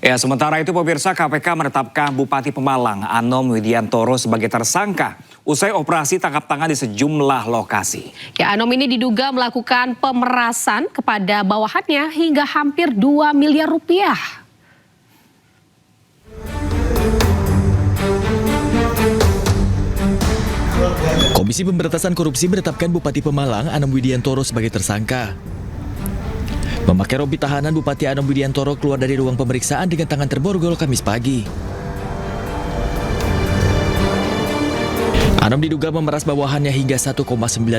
Ya, sementara itu pemirsa, KPK menetapkan Bupati Pemalang Anom Widiantoro sebagai tersangka usai operasi tangkap tangan di sejumlah lokasi. Ya, Anom ini diduga melakukan pemerasan kepada bawahannya hingga hampir 2 miliar rupiah. Komisi Pemberantasan Korupsi menetapkan Bupati Pemalang Anom Widiantoro sebagai tersangka. Memakai rompi tahanan, Bupati Anom Widiantoro keluar dari ruang pemeriksaan dengan tangan terborgol Kamis pagi. Anom diduga memeras bawahannya hingga 1,9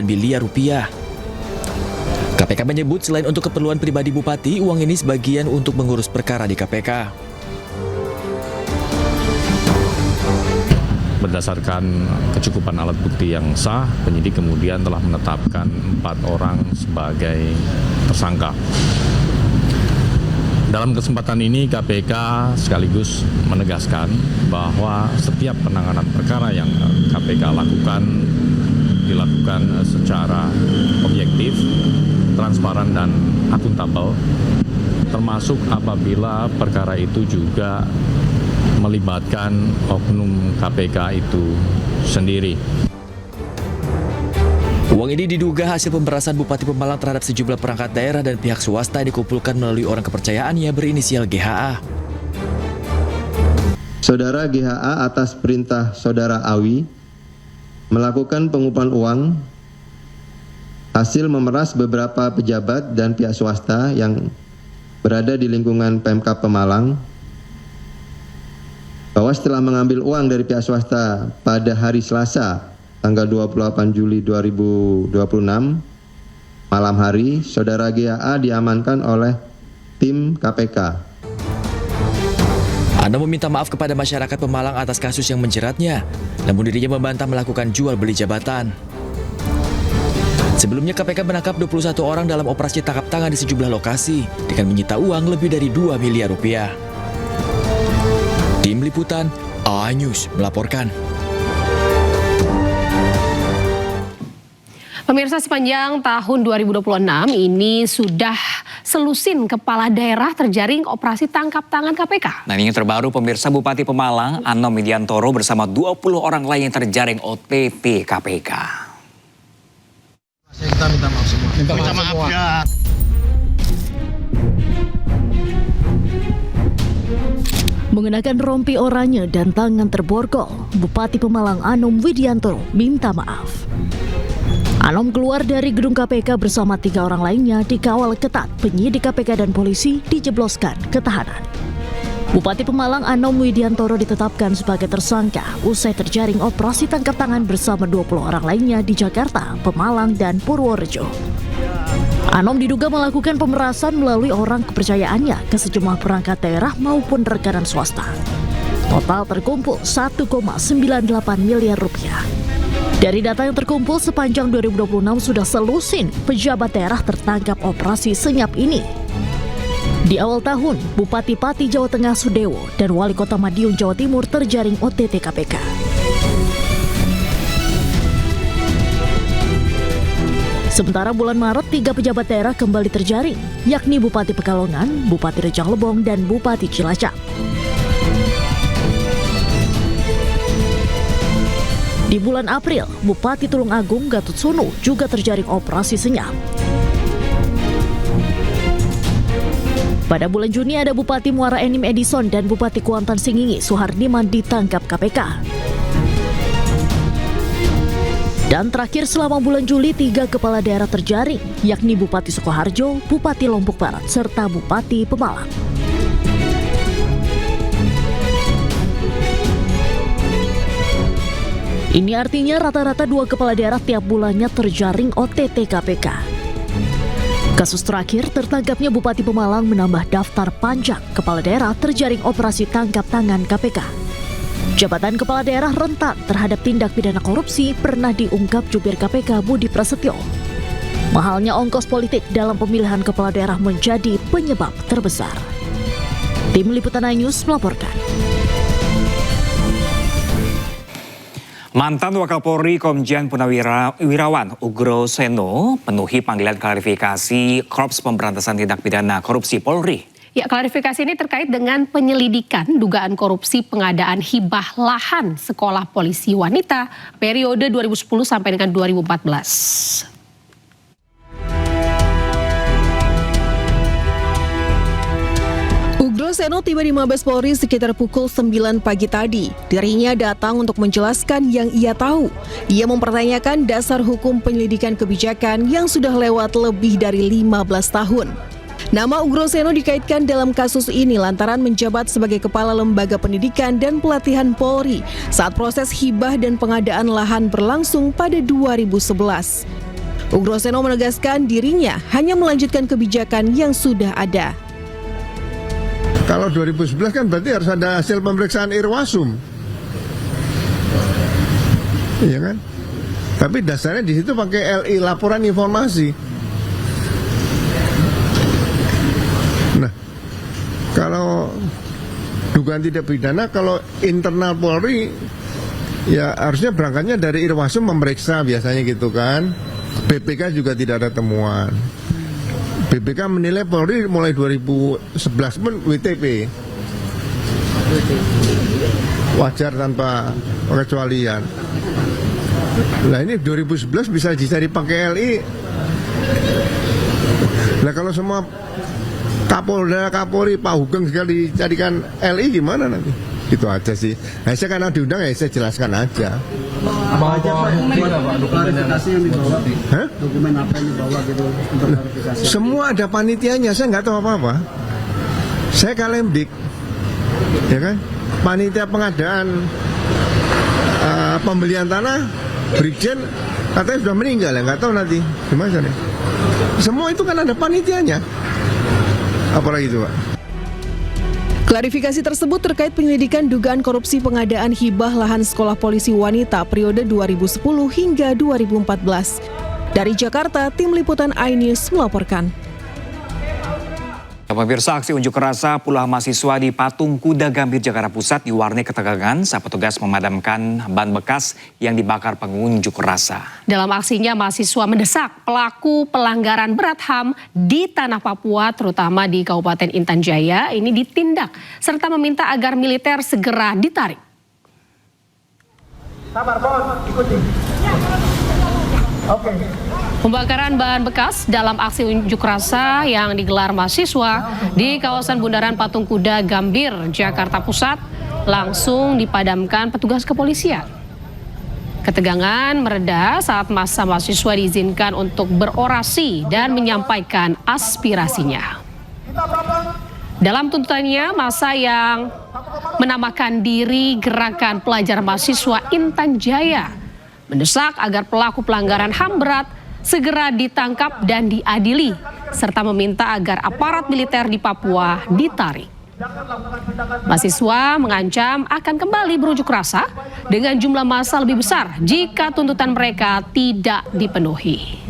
miliar rupiah. KPK menyebut selain untuk keperluan pribadi Bupati, uang ini sebagian untuk mengurus perkara di KPK. Berdasarkan kecukupan alat bukti yang sah, penyidik kemudian telah menetapkan 4 orang sebagai tersangka. Dalam kesempatan ini KPK sekaligus menegaskan bahwa setiap penanganan perkara yang KPK lakukan dilakukan secara objektif, transparan dan akuntabel, termasuk apabila perkara itu juga melibatkan oknum KPK itu sendiri. Uang ini diduga hasil pemerasan Bupati Pemalang terhadap sejumlah perangkat daerah dan pihak swasta yang dikumpulkan melalui orang kepercayaannya berinisial GHA. Saudara GHA atas perintah Saudara Awi melakukan pengumpalan uang hasil memeras beberapa pejabat dan pihak swasta yang berada di lingkungan Pemkab Pemalang, bahwa setelah mengambil uang dari pihak swasta pada hari Selasa tanggal 28 Juli 2026 malam hari, Saudara GHA diamankan oleh tim KPK. Anom meminta maaf kepada masyarakat Pemalang atas kasus yang menjeratnya, namun dirinya membantah melakukan jual beli jabatan. Sebelumnya KPK menangkap 21 orang dalam operasi tangkap tangan di sejumlah lokasi dengan menyita uang lebih dari 2 miliar rupiah. Tim Liputan A-News melaporkan. Pemirsa, sepanjang tahun 2026 ini sudah selusin kepala daerah terjaring operasi tangkap tangan KPK. Nah, ini terbaru pemirsa, Bupati Pemalang Anom Widiantoro bersama 20 orang lain yang terjaring OTT KPK. Kita minta maaf semua. Minta maaf ya. Mengenakan rompi oranye dan tangan terborgol, Bupati Pemalang Anom Widiantoro minta maaf. Anom keluar dari gedung KPK bersama 3 orang lainnya dikawal ketat penyidik KPK dan polisi dijebloskan ke tahanan. Bupati Pemalang Anom Widiantoro ditetapkan sebagai tersangka usai terjaring operasi tangkap tangan bersama 20 orang lainnya di Jakarta, Pemalang, dan Purworejo. Anom diduga melakukan pemerasan melalui orang kepercayaannya ke sejumlah perangkat daerah maupun rekanan swasta. Total terkumpul 1,98 miliar rupiah. Dari data yang terkumpul sepanjang 2026 sudah selusin pejabat daerah tertangkap operasi senyap ini. Di awal tahun, Bupati Pati Jawa Tengah Sudewo dan Wali Kota Madiun Jawa Timur terjaring OTT KPK. Sementara bulan Maret, 3 pejabat daerah kembali terjaring, yakni Bupati Pekalongan, Bupati Rejang Lebong, dan Bupati Cilacap. Di bulan April, Bupati Tulungagung Gatot Sunu juga terjaring operasi senyap. Pada bulan Juni ada Bupati Muara Enim Edison dan Bupati Kuantan Singingi Suhardiman ditangkap KPK. Dan terakhir selama bulan Juli 3 kepala daerah terjaring, yakni Bupati Sukoharjo, Bupati Lombok Barat, serta Bupati Pemalang. Ini artinya rata-rata 2 kepala daerah tiap bulannya terjaring OTT KPK. Kasus terakhir, tertangkapnya Bupati Pemalang menambah daftar panjang kepala daerah terjaring operasi tangkap tangan KPK. Jabatan kepala daerah rentan terhadap tindak pidana korupsi pernah diungkap jubir KPK Budi Prasetyo. Mahalnya ongkos politik dalam pemilihan kepala daerah menjadi penyebab terbesar. Tim Liputan A-News melaporkan. Mantan Wakapolri Komjen Purnawirawan Ugro Seno penuhi panggilan klarifikasi Korps Pemberantasan Tindak Pidana Korupsi Polri. Ya, klarifikasi ini terkait dengan penyelidikan dugaan korupsi pengadaan hibah lahan sekolah polisi wanita periode 2010 sampai dengan 2014. Ugroseno tiba di Mabes Polri sekitar pukul 9 pagi tadi. Dirinya datang untuk menjelaskan yang ia tahu. Ia mempertanyakan dasar hukum penyelidikan kebijakan yang sudah lewat lebih dari 15 tahun. Nama Ugroseno dikaitkan dalam kasus ini lantaran menjabat sebagai Kepala Lembaga Pendidikan dan Pelatihan Polri saat proses hibah dan pengadaan lahan berlangsung pada 2011. Ugroseno menegaskan dirinya hanya melanjutkan kebijakan yang sudah ada. Kalau 2011 kan berarti harus ada hasil pemeriksaan Irwasum, iya kan? Tapi dasarnya di situ pakai LI, laporan informasi. Nah, kalau dugaan tidak pidana, kalau internal Polri, ya harusnya berangkatnya dari Irwasum memeriksa biasanya gitu kan. BPK juga tidak ada temuan. BPK menilai Polri mulai 2011 pun WTP, wajar tanpa pengecualian. Nah ini 2011 bisa dicari pakai LI. Nah kalau semua Kapolda, Kapolri, Pak Hugeng sekali dicarikan LI gimana nanti? Gitu aja sih. Nah, saya karena diundang ya saya jelaskan aja. Apa aja Pak klarifikasi yang dibawa? Hah? Dokumen apa yang dibawa gitu untuk klarifikasi? Semua ada panitianya, saya nggak tahu apa-apa. Saya Kalembik, ya kan? Panitia pengadaan pembelian tanah, Brigjen katanya sudah meninggal ya, nggak tahu nanti gimana nih. Semua itu kan ada panitianya. Apalagi itu Pak? Klarifikasi tersebut terkait penyelidikan dugaan korupsi pengadaan hibah lahan sekolah polisi wanita periode 2010 hingga 2014. Dari Jakarta, Tim Liputan iNews melaporkan. Pemirsa, aksi unjuk rasa puluhan mahasiswa di Patung Kuda Gambir, Jakarta Pusat diwarnai ketegangan saat petugas memadamkan ban bekas yang dibakar pengunjuk rasa. Dalam aksinya, mahasiswa mendesak pelaku pelanggaran berat HAM di tanah Papua, terutama di Kabupaten Intan Jaya, ini ditindak, serta meminta agar militer segera ditarik. Sabar, Bos, ikuti. Oke. Pembakaran bahan bekas dalam aksi unjuk rasa yang digelar mahasiswa di kawasan Bundaran Patung Kuda Gambir, Jakarta Pusat, langsung dipadamkan petugas kepolisian. Ketegangan mereda saat massa mahasiswa diizinkan untuk berorasi dan menyampaikan aspirasinya. Dalam tuntutannya, massa yang menamakan diri Gerakan Pelajar Mahasiswa Intan Jaya mendesak agar pelaku pelanggaran HAM berat segera ditangkap dan diadili, serta meminta agar aparat militer di Papua ditarik. Mahasiswa mengancam akan kembali berunjuk rasa dengan jumlah massa lebih besar jika tuntutan mereka tidak dipenuhi.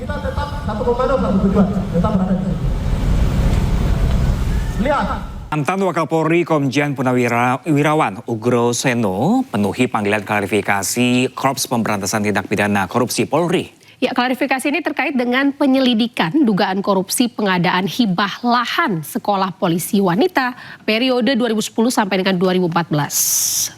Mantan Wakapolri Komjen Purnawirawan Ugroseno penuhi panggilan klarifikasi Korps Pemberantasan Tindak Pidana Korupsi Polri. Ya, klarifikasi ini terkait dengan penyelidikan dugaan korupsi pengadaan hibah lahan sekolah polisi wanita periode 2010 sampai dengan 2014.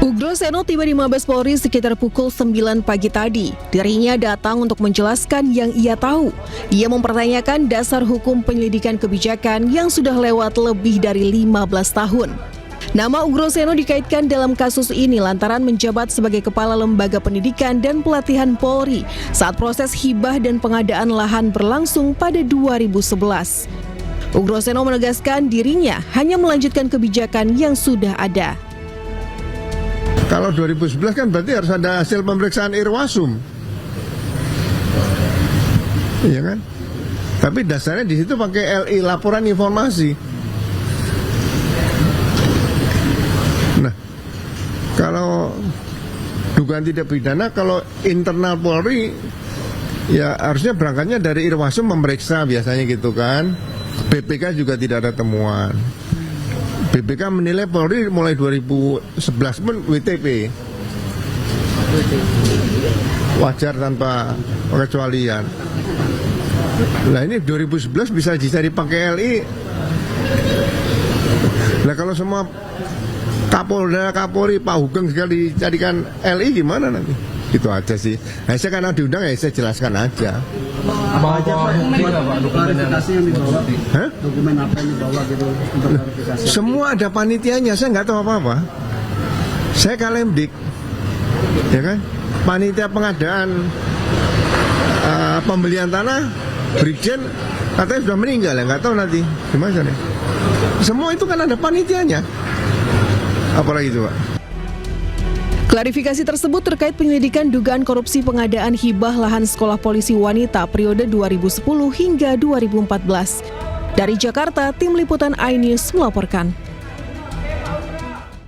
Ugroseno tiba di Mabes Polri sekitar pukul 9 pagi tadi. Dirinya datang untuk menjelaskan yang ia tahu. Ia mempertanyakan dasar hukum penyelidikan kebijakan yang sudah lewat lebih dari 15 tahun. Nama Ugroseno dikaitkan dalam kasus ini lantaran menjabat sebagai Kepala Lembaga Pendidikan dan Pelatihan Polri saat proses hibah dan pengadaan lahan berlangsung pada 2011. Ugroseno menegaskan dirinya hanya melanjutkan kebijakan yang sudah ada. Kalau 2011 kan berarti harus ada hasil pemeriksaan Irwasum, iya kan? Tapi dasarnya di situ pakai LI, laporan informasi. Nah, kalau dugaan tidak pidana, kalau internal Polri, ya harusnya berangkatnya dari Irwasum memeriksa biasanya gitu kan. BPK juga tidak ada temuan. BPK menilai Polri mulai 2011 pun WTP, wajar tanpa pengecualian. Nah ini 2011 bisa dicari pakai LI. Nah kalau semua Kapolda, Kapolri, Pak Hugeng sekali dicarikan LI gimana nanti? Itu aja sih. Nah, saya karena diundang ya saya jelaskan aja. Apa aja Pak? Klarifikasi yang dibawa? Hah? Dokumen apa yang dibawa gitu untuk klarifikasi? Semua ada panitianya, saya nggak tahu apa-apa. Saya Kalemdik, ya kan? Panitia pengadaan pembelian tanah, Brigjen katanya sudah meninggal ya, nggak tahu nanti gimana nih. Semua itu kan ada panitianya. Apalagi itu Pak? Klarifikasi tersebut terkait penyelidikan dugaan korupsi pengadaan hibah lahan sekolah polisi wanita periode 2010 hingga 2014. Dari Jakarta, Tim Liputan iNews melaporkan.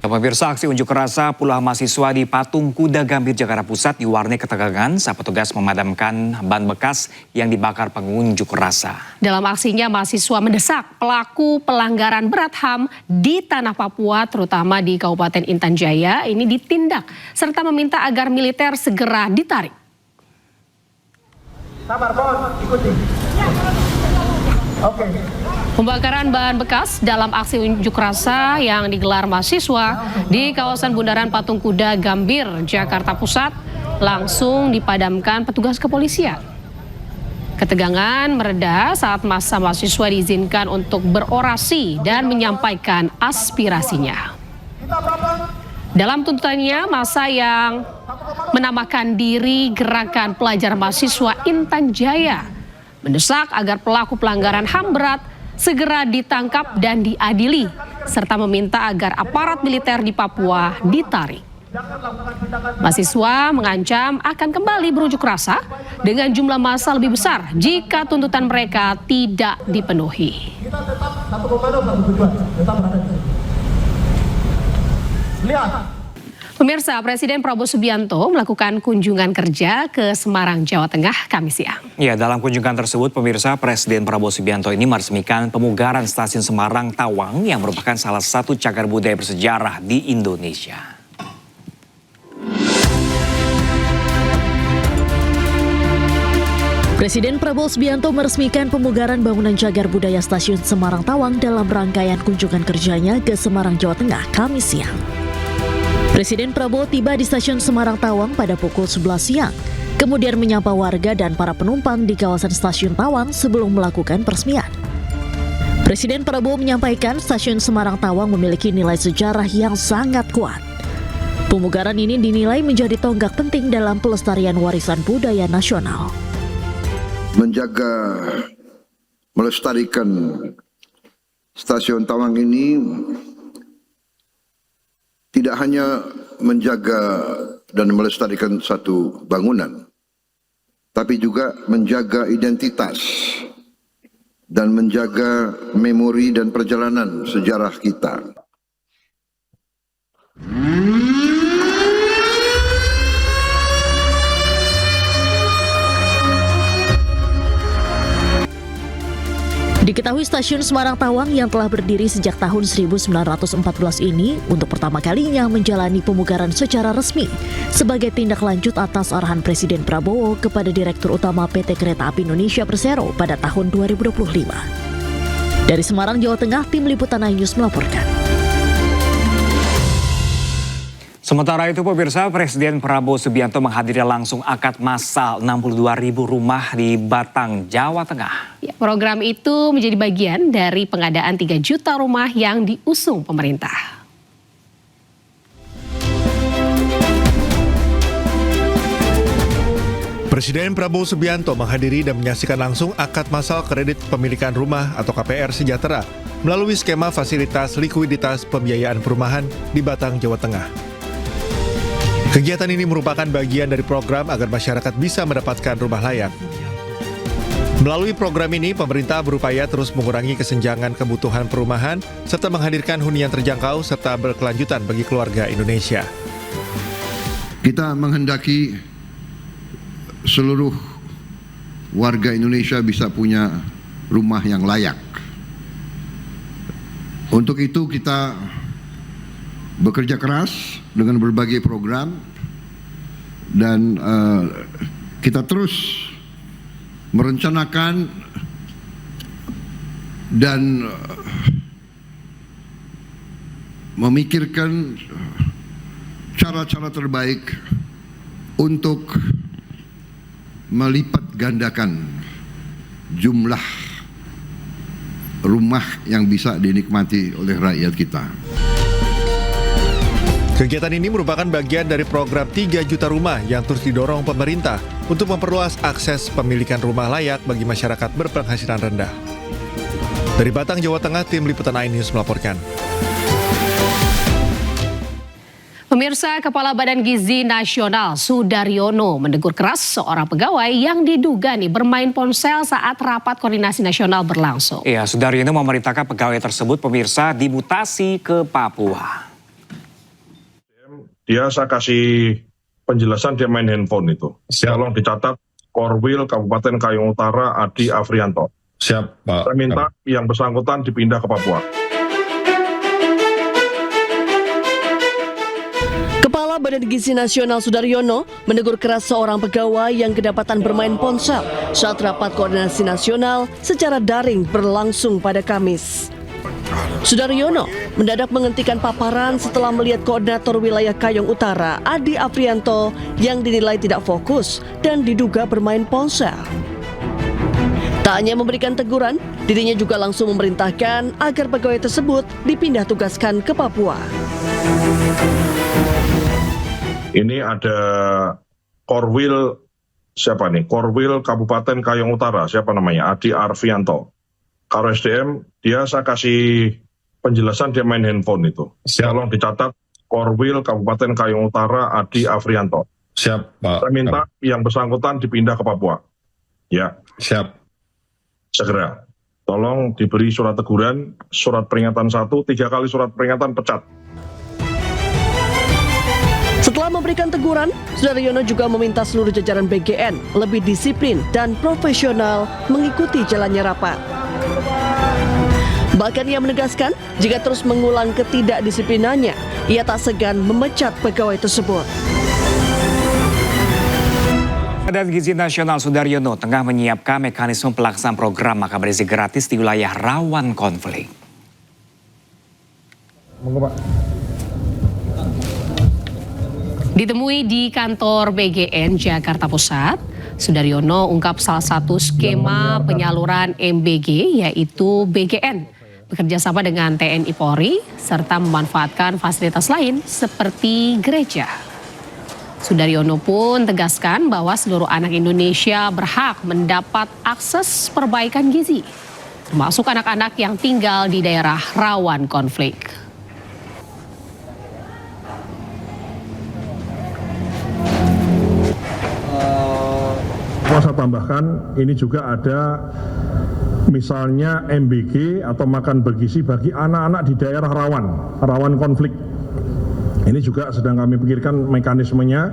Pemirsa, aksi unjuk rasa puluhan mahasiswa di Patung Kuda Gambir, Jakarta Pusat diwarnai ketegangan saat petugas memadamkan ban bekas yang dibakar pengunjuk rasa. Dalam aksinya, mahasiswa mendesak pelaku pelanggaran berat HAM di tanah Papua, terutama di Kabupaten Intan Jaya, ini ditindak, serta meminta agar militer segera ditarik. Sabar, Bos, ikuti. Oke. Pembakaran bahan bekas dalam aksi unjuk rasa yang digelar mahasiswa di kawasan Bundaran Patung Kuda Gambir, Jakarta Pusat, langsung dipadamkan petugas kepolisian. Ketegangan mereda saat massa mahasiswa diizinkan untuk berorasi dan menyampaikan aspirasinya. Dalam tuntutannya, massa yang menamakan diri Gerakan Pelajar Mahasiswa Intan Jaya mendesak agar pelaku pelanggaran HAM berat segera ditangkap dan diadili, serta meminta agar aparat militer di Papua ditarik. Mahasiswa mengancam akan kembali berunjuk rasa dengan jumlah massa lebih besar jika tuntutan mereka tidak dipenuhi. Pemirsa, Presiden Prabowo Subianto melakukan kunjungan kerja ke Semarang, Jawa Tengah, Kamis siang. Ya, dalam kunjungan tersebut, pemirsa, Presiden Prabowo Subianto ini meresmikan pemugaran Stasiun Semarang Tawang yang merupakan salah satu cagar budaya bersejarah di Indonesia. Presiden Prabowo Subianto meresmikan pemugaran bangunan cagar budaya Stasiun Semarang Tawang dalam rangkaian kunjungan kerjanya ke Semarang, Jawa Tengah, Kamis siang. Presiden Prabowo tiba di Stasiun Semarang Tawang pada pukul 11 siang, kemudian menyapa warga dan para penumpang di kawasan Stasiun Tawang sebelum melakukan peresmian. Presiden Prabowo menyampaikan Stasiun Semarang Tawang memiliki nilai sejarah yang sangat kuat. Pemugaran ini dinilai menjadi tonggak penting dalam pelestarian warisan budaya nasional. Menjaga, melestarikan Stasiun Tawang ini tidak hanya menjaga dan melestarikan satu bangunan, tapi juga menjaga identitas dan menjaga memori dan perjalanan sejarah kita. Diketahui Stasiun Semarang Tawang yang telah berdiri sejak tahun 1914 ini untuk pertama kalinya menjalani pemugaran secara resmi sebagai tindak lanjut atas arahan Presiden Prabowo kepada Direktur Utama PT Kereta Api Indonesia Persero pada tahun 2025. Dari Semarang, Jawa Tengah, Tim Liputan iNews melaporkan. Sementara itu, pemirsa, Presiden Prabowo Subianto menghadiri langsung akad massal 62.000 rumah di Batang, Jawa Tengah. Ya, program itu menjadi bagian dari pengadaan 3 juta rumah yang diusung pemerintah. Presiden Prabowo Subianto menghadiri dan menyaksikan langsung akad massal kredit pemilikan rumah atau KPR Sejahtera melalui skema fasilitas likuiditas pembiayaan perumahan di Batang, Jawa Tengah. Kegiatan ini merupakan bagian dari program agar masyarakat bisa mendapatkan rumah layak. Melalui program ini, pemerintah berupaya terus mengurangi kesenjangan kebutuhan perumahan serta menghadirkan hunian terjangkau serta berkelanjutan bagi keluarga Indonesia. Kita menghendaki seluruh warga Indonesia bisa punya rumah yang layak. Untuk itu kita bekerja keras dengan berbagai program dan kita terus merencanakan dan memikirkan cara-cara terbaik untuk melipat gandakan jumlah rumah yang bisa dinikmati oleh rakyat kita. Kegiatan ini merupakan bagian dari program 3 juta rumah yang terus didorong pemerintah untuk memperluas akses pemilikan rumah layak bagi masyarakat berpenghasilan rendah. Dari Batang, Jawa Tengah, tim Liputan iNews melaporkan. Pemirsa, Kepala Badan Gizi Nasional Sudaryono menegur keras seorang pegawai yang diduga bermain ponsel saat rapat koordinasi nasional berlangsung. Ya, Sudaryono memerintahkan pegawai tersebut pemirsa dimutasi ke Papua. Dia saya kasih penjelasan dia main handphone itu. Tolong dicatat Korwil Kabupaten Kayong Utara Adi Afrianto. Siap, Pak. Saya minta yang bersangkutan dipindah ke Papua. Kepala Badan Gizi Nasional Sudaryono menegur keras seorang pegawai yang kedapatan bermain ponsel saat rapat koordinasi nasional secara daring berlangsung pada Kamis. Sudaryono mendadak menghentikan paparan setelah melihat koordinator wilayah Kayong Utara Adi Afrianto yang dinilai tidak fokus dan diduga bermain ponsel. Tak hanya memberikan teguran, dirinya juga langsung memerintahkan agar pegawai tersebut dipindah tugaskan ke Papua. Ini ada Korwil, siapa nih? Korwil Kabupaten Kayong Utara, siapa namanya? Adi Arfianto. Karo SDM, dia saya kasih penjelasan dia main handphone itu. Tolong dicatat Korwil Kabupaten Kayong Utara Adi Afrianto. Siap, Pak. Saya minta yang bersangkutan dipindah ke Papua. Ya. Siap. Segera. Tolong diberi surat teguran, surat peringatan 1, 3 kali surat peringatan pecat. Setelah memberikan teguran, Sudaryono juga meminta seluruh jajaran BGN lebih disiplin dan profesional mengikuti jalannya rapat. Bahkan ia menegaskan, jika terus mengulang ketidakdisiplinannya, ia tak segan memecat pegawai tersebut. Badan Gizi Nasional Sudaryono tengah menyiapkan mekanisme pelaksanaan program makan bergizi gratis di wilayah rawan konflik. Ditemui di kantor BGN Jakarta Pusat, Sudaryono ungkap salah satu skema penyaluran MBG yaitu BGN bekerja sama dengan TNI Polri serta memanfaatkan fasilitas lain seperti gereja. Sudaryono pun tegaskan bahwa seluruh anak Indonesia berhak mendapat akses perbaikan gizi, termasuk anak-anak yang tinggal di daerah rawan konflik. Saya tambahkan, ini juga ada misalnya MBG atau makan bergizi bagi anak-anak di daerah rawan konflik. Ini juga sedang kami pikirkan mekanismenya.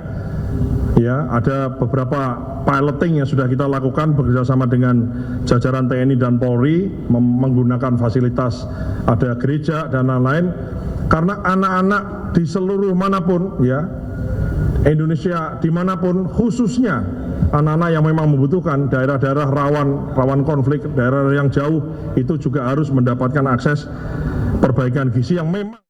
Ya, ada beberapa piloting yang sudah kita lakukan bekerjasama dengan jajaran TNI dan Polri menggunakan fasilitas, ada gereja dan lain-lain. Karena anak-anak di seluruh manapun, ya, Indonesia dimanapun, khususnya anak-anak yang memang membutuhkan daerah-daerah rawan konflik, daerah yang jauh, itu juga harus mendapatkan akses perbaikan gizi yang memang.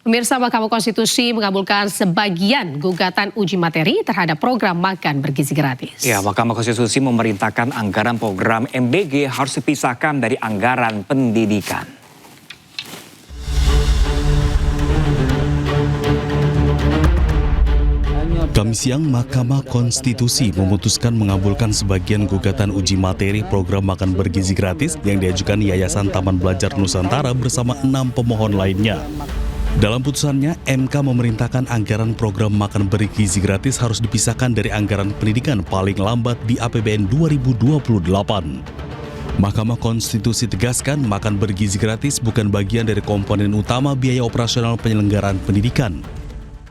Pemirsa, Mahkamah Konstitusi mengabulkan sebagian gugatan uji materi terhadap program makan bergizi gratis. Ya, Mahkamah Konstitusi memerintahkan anggaran program MBG harus dipisahkan dari anggaran pendidikan. Kamis siang, Mahkamah Konstitusi memutuskan mengabulkan sebagian gugatan uji materi program makan bergizi gratis yang diajukan Yayasan Taman Belajar Nusantara bersama 6 pemohon lainnya. Dalam putusannya, MK memerintahkan anggaran program makan bergizi gratis harus dipisahkan dari anggaran pendidikan paling lambat di APBN 2028. Mahkamah Konstitusi tegaskan makan bergizi gratis bukan bagian dari komponen utama biaya operasional penyelenggaraan pendidikan.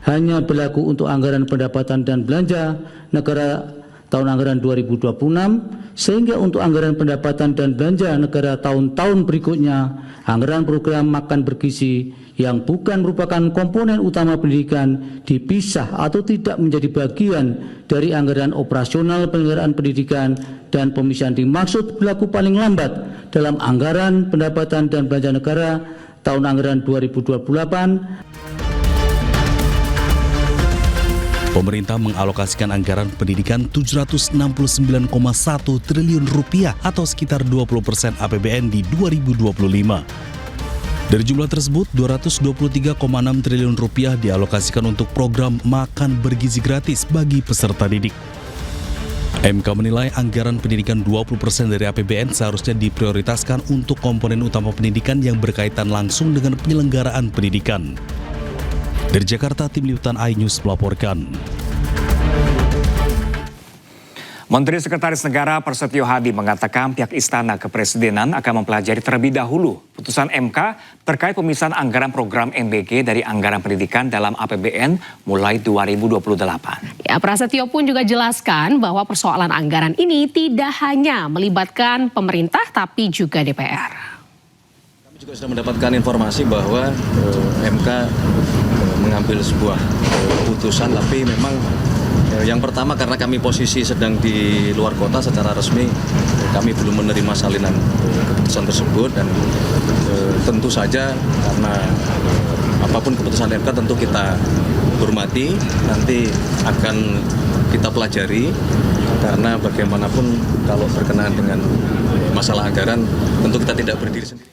Hanya berlaku untuk anggaran pendapatan dan belanja negara tahun anggaran 2026, sehingga untuk anggaran pendapatan dan belanja negara tahun-tahun berikutnya, anggaran program makan bergizi yang bukan merupakan komponen utama pendidikan dipisah atau tidak menjadi bagian dari anggaran operasional penyelenggaraan pendidikan, dan pemisahan dimaksud berlaku paling lambat dalam anggaran pendapatan dan belanja negara tahun anggaran 2028. Pemerintah mengalokasikan anggaran pendidikan 769,1 triliun rupiah atau sekitar 20% APBN di 2025. Dari jumlah tersebut, 223,6 triliun rupiah dialokasikan untuk program makan bergizi gratis bagi peserta didik. MK menilai anggaran pendidikan 20% dari APBN seharusnya diprioritaskan untuk komponen utama pendidikan yang berkaitan langsung dengan penyelenggaraan pendidikan. Dari Jakarta, Tim Liputan iNews melaporkan. Menteri Sekretaris Negara Prasetyo Hadi mengatakan pihak Istana Kepresidenan akan mempelajari terlebih dahulu putusan MK terkait pemisahan anggaran program MBG dari anggaran pendidikan dalam APBN mulai 2028. Ya, Prasetyo pun juga jelaskan bahwa persoalan anggaran ini tidak hanya melibatkan pemerintah tapi juga DPR. Kami juga sudah mendapatkan informasi bahwa MK mengambil sebuah putusan, tapi memang yang pertama karena kami posisi sedang di luar kota secara resmi, kami belum menerima salinan keputusan tersebut, dan tentu saja karena apapun keputusan MK tentu kita hormati, nanti akan kita pelajari, karena bagaimanapun kalau berkenaan dengan masalah anggaran tentu kita tidak berdiri sendiri.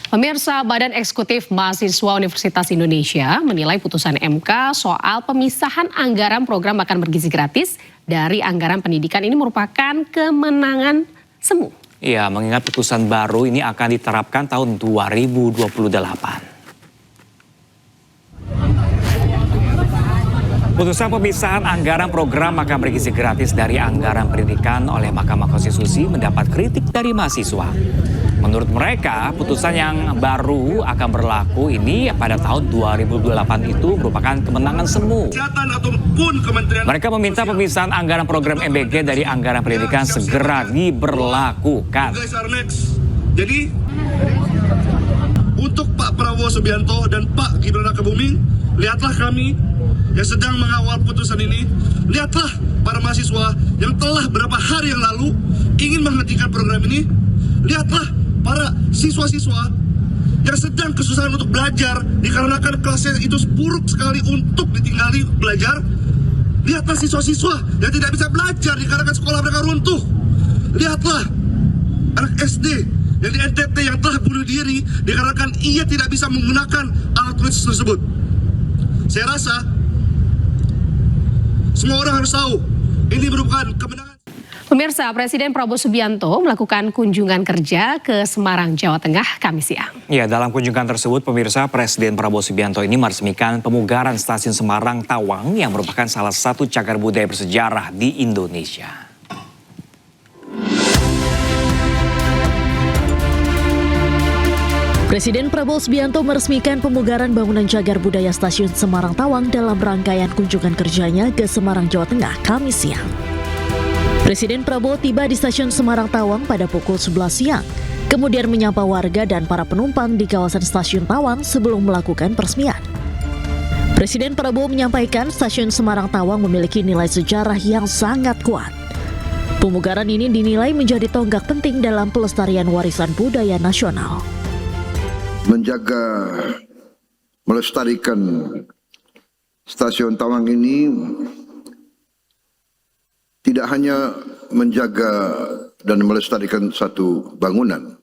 Pemirsa, Badan Eksekutif Mahasiswa Universitas Indonesia menilai putusan MK soal pemisahan anggaran program makan bergizi gratis dari anggaran pendidikan ini merupakan kemenangan semu. Iya, mengingat putusan baru ini akan diterapkan tahun 2028. Putusan pemisahan anggaran program makan bergizi gratis dari anggaran pendidikan oleh Mahkamah Konstitusi mendapat kritik dari mahasiswa. Menurut mereka, putusan yang baru akan berlaku ini pada tahun 2028 itu merupakan kemenangan semu. Mereka meminta pemisahan anggaran program MBG dari anggaran pendidikan segera diberlakukan. Jadi, untuk Pak Prabowo Subianto dan Pak Gibran Rakabuming, lihatlah kami yang sedang mengawal putusan ini, lihatlah para mahasiswa yang telah beberapa hari yang lalu ingin menghentikan program ini, lihatlah para siswa-siswa yang sedang kesusahan untuk belajar dikarenakan kelasnya itu buruk sekali untuk ditinggali belajar. Lihatlah siswa-siswa yang tidak bisa belajar dikarenakan sekolah mereka runtuh. Lihatlah anak SD yang di NTT yang telah bunuh diri dikarenakan ia tidak bisa menggunakan alat tulis tersebut. Saya rasa semua orang harus tahu ini merupakan kemenangan. Pemirsa, Presiden Prabowo Subianto melakukan kunjungan kerja ke Semarang, Jawa Tengah, Kamis siang. Ya, dalam kunjungan tersebut, pemirsa, Presiden Prabowo Subianto ini meresmikan pemugaran Stasiun Semarang Tawang yang merupakan salah satu cagar budaya bersejarah di Indonesia. Presiden Prabowo Subianto meresmikan pemugaran bangunan cagar budaya Stasiun Semarang Tawang dalam rangkaian kunjungan kerjanya ke Semarang, Jawa Tengah, Kamis siang. Presiden Prabowo tiba di Stasiun Semarang Tawang pada pukul 11 siang, kemudian menyapa warga dan para penumpang di kawasan Stasiun Tawang sebelum melakukan peresmian. Presiden Prabowo menyampaikan Stasiun Semarang Tawang memiliki nilai sejarah yang sangat kuat. Pemugaran ini dinilai menjadi tonggak penting dalam pelestarian warisan budaya nasional. Menjaga, melestarikan Stasiun Tawang ini tidak hanya menjaga dan melestarikan satu bangunan,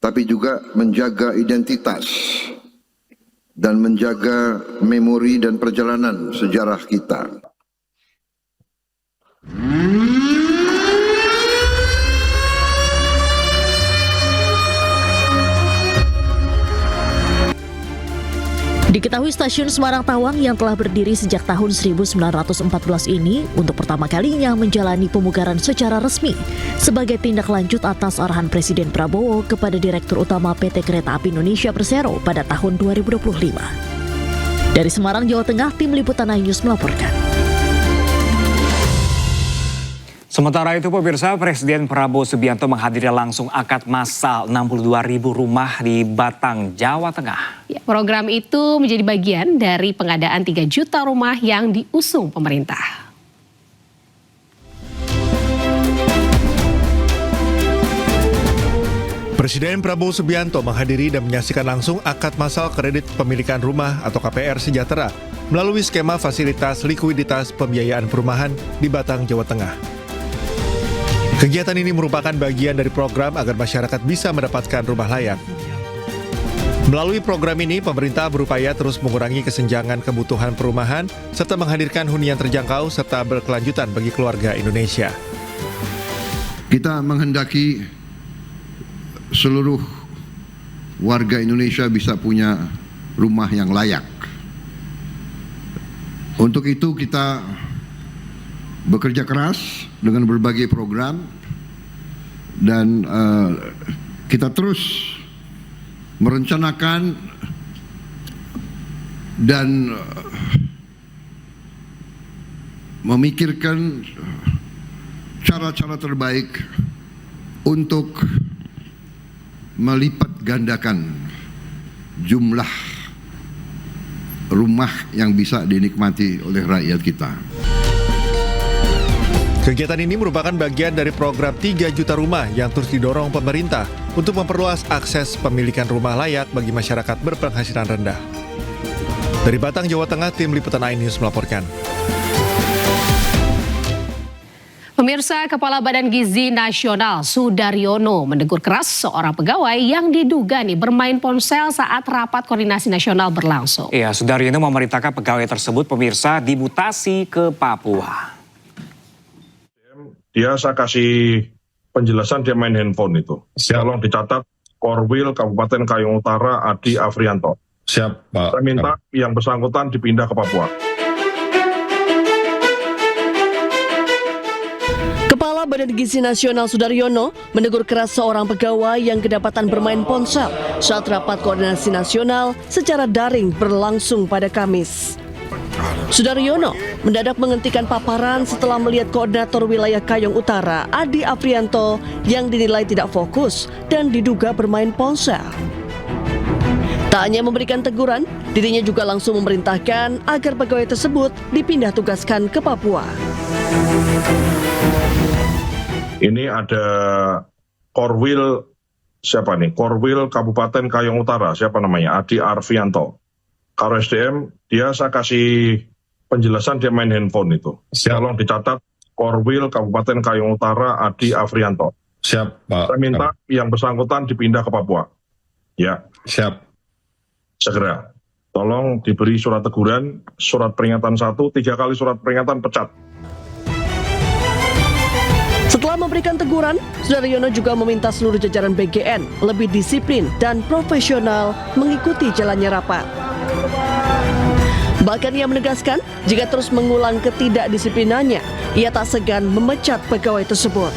tapi juga menjaga identitas dan menjaga memori dan perjalanan sejarah kita. Diketahui Stasiun Semarang Tawang yang telah berdiri sejak tahun 1914 ini untuk pertama kalinya menjalani pemugaran secara resmi sebagai tindak lanjut atas arahan Presiden Prabowo kepada Direktur Utama PT Kereta Api Indonesia Persero pada tahun 2025. Dari Semarang, Jawa Tengah, Tim Liputan iNews melaporkan. Sementara itu pemirsa, Presiden Prabowo Subianto menghadiri langsung akad massal 62.000 rumah di Batang, Jawa Tengah. Ya, program itu menjadi bagian dari pengadaan 3 juta rumah yang diusung pemerintah. Presiden Prabowo Subianto menghadiri dan menyaksikan langsung akad massal kredit pemilikan rumah atau KPR Sejahtera melalui skema fasilitas likuiditas pembiayaan perumahan di Batang, Jawa Tengah. Kegiatan ini merupakan bagian dari program agar masyarakat bisa mendapatkan rumah layak. Melalui program ini, pemerintah berupaya terus mengurangi kesenjangan kebutuhan perumahan serta menghadirkan hunian terjangkau serta berkelanjutan bagi keluarga Indonesia. Kita menghendaki seluruh warga Indonesia bisa punya rumah yang layak. Untuk itu kita bekerja keras dengan berbagai program dan kita terus merencanakan dan memikirkan cara-cara terbaik untuk melipat gandakan jumlah rumah yang bisa dinikmati oleh rakyat kita. Kegiatan ini merupakan bagian dari program 3 juta rumah yang terus didorong pemerintah untuk memperluas akses pemilikan rumah layak bagi masyarakat berpenghasilan rendah. Dari Batang, Jawa Tengah, tim Liputan iNews melaporkan. Pemirsa, Kepala Badan Gizi Nasional Sudaryono menegur keras seorang pegawai yang diduga bermain ponsel saat rapat koordinasi nasional berlangsung. Iya, Sudaryono memerintahkan pegawai tersebut pemirsa dimutasi ke Papua. Dia saya kasih penjelasan dia main handphone itu. Tolong dicatat Korwil Kabupaten Kayong Utara Adi Afrianto. Siap, Pak. Saya minta yang bersangkutan dipindah ke Papua. Kepala Badan Gizi Nasional Sudaryono menegur keras seorang pegawai yang kedapatan bermain ponsel saat rapat koordinasi nasional secara daring berlangsung pada Kamis. Sudaryono mendadak menghentikan paparan setelah melihat koordinator wilayah Kayong Utara, Adi Afrianto, yang dinilai tidak fokus dan diduga bermain ponsel. Tak hanya memberikan teguran, dirinya juga langsung memerintahkan agar pegawai tersebut dipindah tugaskan ke Papua. Ini ada Korwil, siapa nih? Korwil Kabupaten Kayong Utara, siapa namanya? Adi Arfianto. Karo SDM, dia saya kasih penjelasan dia main handphone itu. Tolong dicatat Korwil Kabupaten Kayong Utara Adi Afrianto. Siap, Pak. Saya minta yang bersangkutan dipindah ke Papua. Ya. Siap. Segera. Tolong diberi surat teguran, surat peringatan 1, 3 kali surat peringatan pecat. Setelah memberikan teguran, Sudaryono juga meminta seluruh jajaran BGN lebih disiplin dan profesional mengikuti jalannya rapat. Bahkan ia menegaskan, jika terus mengulang ketidakdisiplinannya, ia tak segan memecat pegawai tersebut.